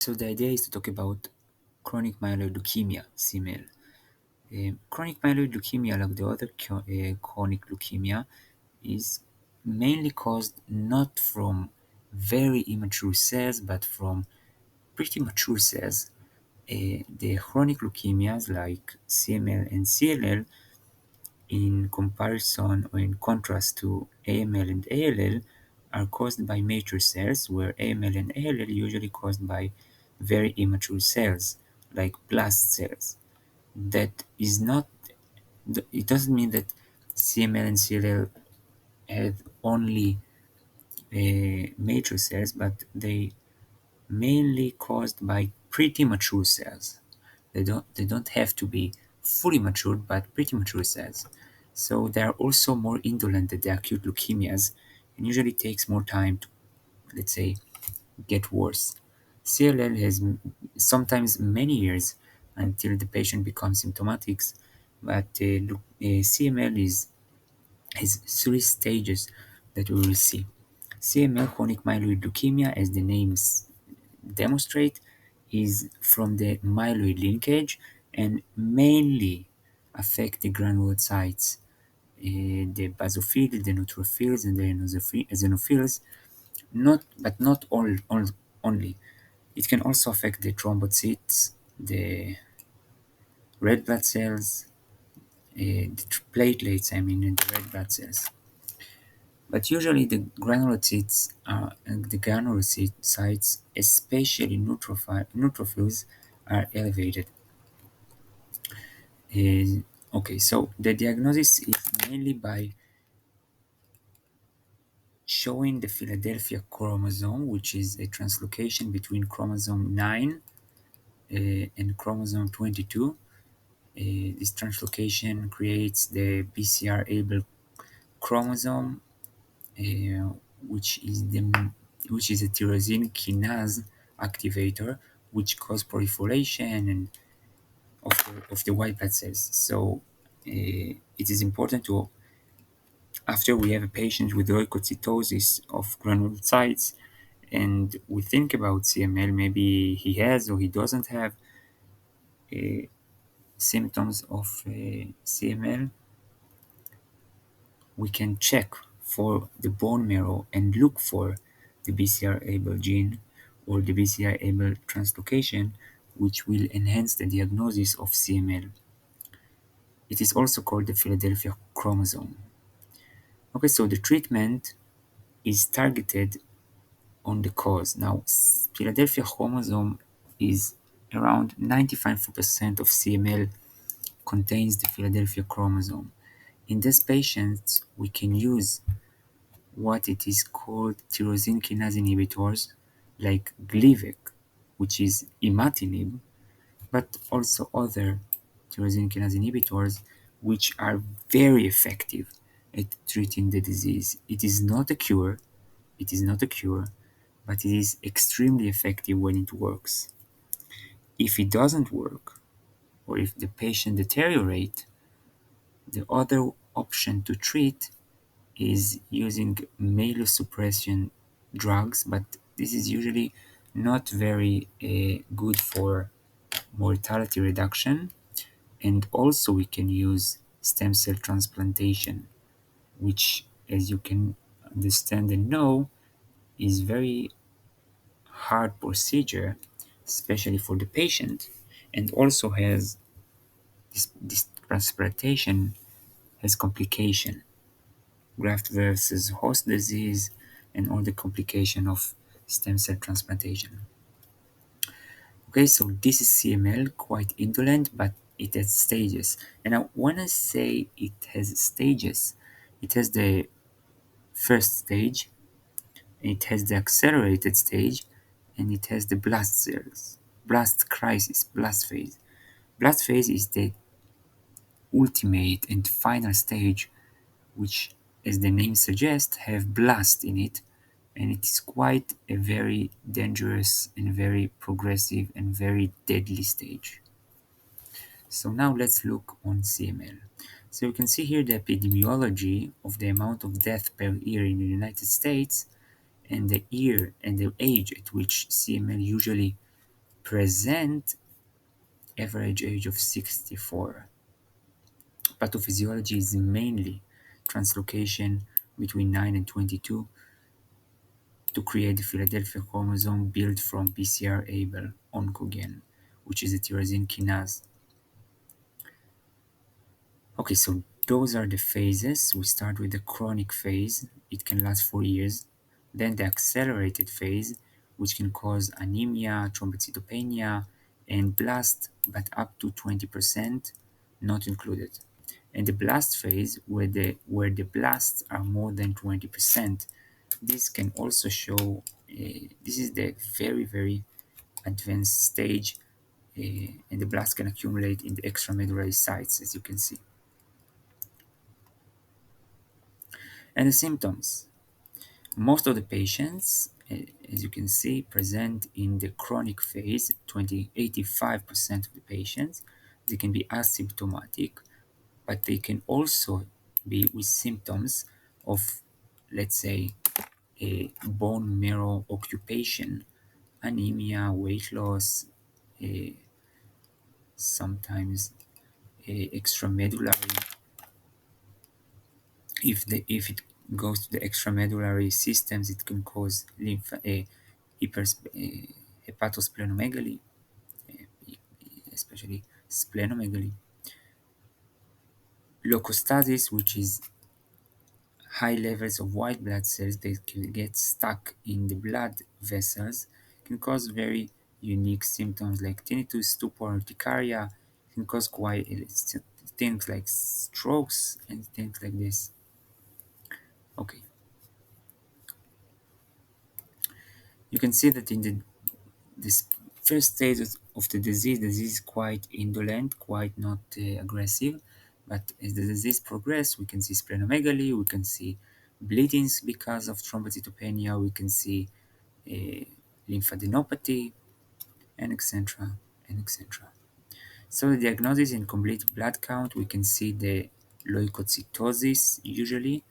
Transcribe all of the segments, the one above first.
So the idea is to talk about chronic myeloid leukemia (CML). Chronic myeloid leukemia, like the other chronic leukemia, is mainly caused not from very immature cells but from pretty mature cells. The chronic leukemias like CML and CLL, in comparison or in contrast to AML and ALL, are caused by mature cells, where AML and ALL usually caused by very immature cells, like blast cells. That is not, it doesn't mean that CML and CLL have only mature cells, but they mainly caused by pretty mature cells. They don't have to be fully matured, but pretty mature cells. So they are also more indolent than the acute leukemias, and usually takes more time to, let's say, get worse. CLL has sometimes many years until the patient becomes symptomatic, but CML has three stages that we will see. CML, chronic myeloid leukemia, as the names demonstrate, is from the myeloid linkage and mainly affect the granulocytes, the basophils, the neutrophils, and the eosinophils. Not only. It can also affect the thrombocytes, the red blood cells, the platelets, I mean, and the red blood cells. But usually the granulocytes, especially neutrophils, are elevated. Okay, so the diagnosis is mainly by showing the Philadelphia chromosome, which is a translocation between chromosome 9 and chromosome 22. This translocation creates the BCR-ABL chromosome, uh, which is the which is a tyrosine kinase activator, which cause proliferation and of the white blood cells. So it is important to, after we have a patient with leukocytosis of granulocytes and we think about CML, maybe he has or he doesn't have uh, symptoms of CML, we can check for the bone marrow and look for the BCR-ABL gene or the BCR-ABL translocation, which will enhance the diagnosis of CML. It is also called the Philadelphia chromosome. Okay, so the treatment is targeted on the cause. Now, Philadelphia chromosome is around 95% of CML contains the Philadelphia chromosome. In these patients, we can use what it is called tyrosine kinase inhibitors like Glivec, which is imatinib, but also other tyrosine kinase inhibitors which are very effective at treating the disease. It is not a cure, but it is extremely effective when it works. If it doesn't work, or if the patient deteriorates, the other option to treat is using myelosuppression drugs, but this is usually not very good for mortality reduction. And also, we can use stem cell transplantation, which, as you can understand and know, is very hard procedure, especially for the patient, and also has this transplantation has complication, graft versus host disease, and all the complication of stem cell transplantation. Okay, so this is CML, quite indolent, but it has stages. And now, when I say it has stages, it has the first stage, it has the accelerated stage, and it has the blast cells, blast crisis, blast phase. Blast phase is the ultimate and final stage, which, as the name suggests, have blast in it, and it is quite a very dangerous and very progressive and very deadly stage. So now let's look on CML. So you can see here the epidemiology of the amount of death per year in the United States and the year and the age at which CML usually present average age of 64. Pathophysiology is mainly translocation between 9 and 22 to create the Philadelphia chromosome built from BCR-ABL oncogen, which is a tyrosine kinase. Okay, so those are the phases. We start with the chronic phase. It can last for years. Then the accelerated phase, which can cause anemia, thrombocytopenia, and blast, but up to 20%, not included. And the blast phase, where the blasts are more than 20%. This can also show, this is the very, very advanced stage, and the blast can accumulate in the extramedullary sites, as you can see. And the symptoms. Most of the patients, as you can see, present in the chronic phase, 85% of the patients. They can be asymptomatic, but they can also be with symptoms of, let's say, a bone marrow occupation, anemia, weight loss, eh, sometimes extramedullary. If it goes to the extramedullary systems, it can cause hepatosplenomegaly, especially splenomegaly, leukostasis, which is high levels of white blood cells that can get stuck in the blood vessels, can cause very unique symptoms like tinnitus, stupor, urticaria, can cause quite things like strokes and things like this. Okay, you can see that in this first stage of the disease is quite indolent, quite not aggressive. But as the disease progresses, we can see splenomegaly, we can see bleedings because of thrombocytopenia, we can see uh, lymphadenopathy, and etc. and etc. So the diagnosis in complete blood count, we can see the leukocytosis usually,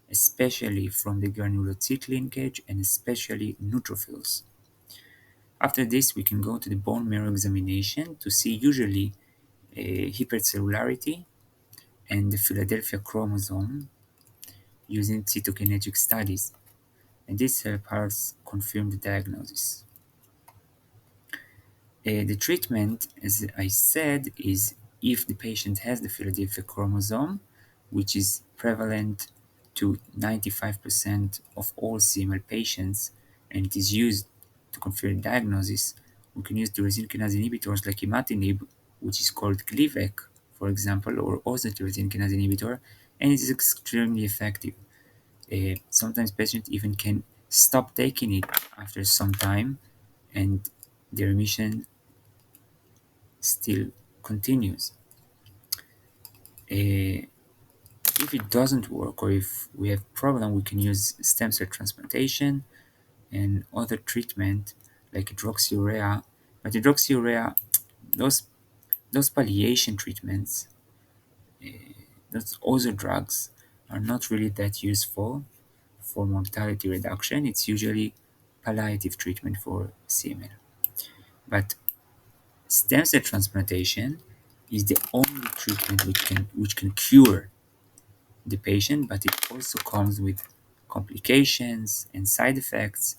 especially from the granulocyte linkage and especially neutrophils. After this, we can go to the bone marrow examination to see usually hypercellularity and the Philadelphia chromosome using cytokinetic studies, and this helps us confirm the diagnosis. The treatment, as I said, is if the patient has the Philadelphia chromosome, which is prevalent to 95% of all CML patients, and it is used to confirm diagnosis, we can use tyrosine kinase inhibitors like imatinib, which is called Gleevec, for example, or also tyrosine kinase inhibitor, and it is extremely effective. Sometimes patients even can stop taking it after some time, and the remission still continues. Uh, if it doesn't work or if we have problem, we can use stem cell transplantation and other treatment like hydroxyurea. But hydroxyurea, those those palliation treatments, those other drugs are not really that useful for mortality reduction. It's usually palliative treatment for CML. But stem cell transplantation is the only treatment which can cure the patient, but it also comes with complications and side effects.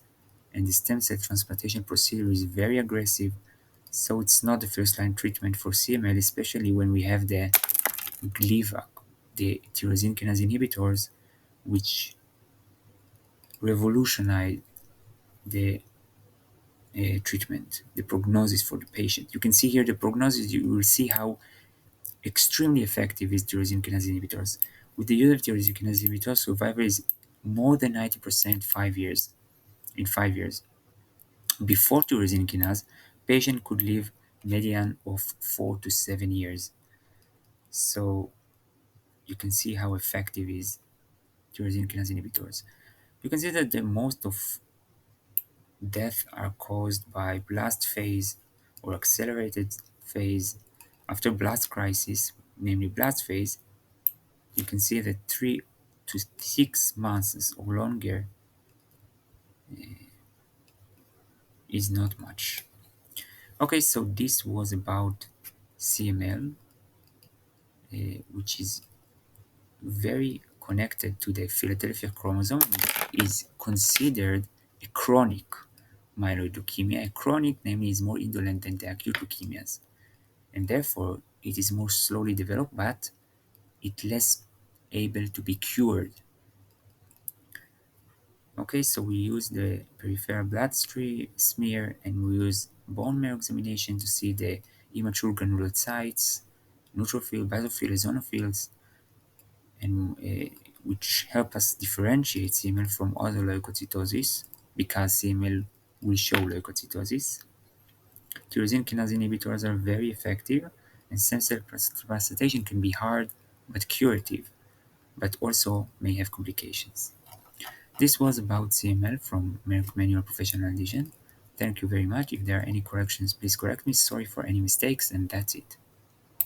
And the stem cell transplantation procedure is very aggressive, so it's not the first line treatment for CML, especially when we have the Gleevec, the tyrosine kinase inhibitors, which revolutionize the treatment, the prognosis for the patient. You can see here the prognosis, you will see how extremely effective is tyrosine kinase inhibitors. With the use of tyrosine kinase inhibitors, survival is more than 90% 5 years. In 5 years, before tyrosine kinase, patient could live median of 4 to 7 years. So you can see how effective is tyrosine kinase inhibitors. You can see that the most of death are caused by blast phase or accelerated phase. After blast crisis, namely blast phase, you can see that 3 to 6 months or longer is not much. Okay, so this was about CML, which is very connected to the Philadelphia chromosome, is considered a chronic myeloid leukemia. A chronic, namely, is more indolent than the acute leukemias, and therefore it is more slowly developed, but it less able to be cured. Okay, so we use the peripheral blood smear and we use bone marrow examination to see the immature granulocytes, neutrophil, basophil, eosinophils, and which help us differentiate CML from other leukocytosis because CML will show leukocytosis. Tyrosine kinase inhibitors are very effective, and stem cell transplantation can be hard but curative, but also may have complications. This was about CML from Merck Manual Professional Edition. Thank you very much. If there are any corrections, please correct me. Sorry for any mistakes, and that's it.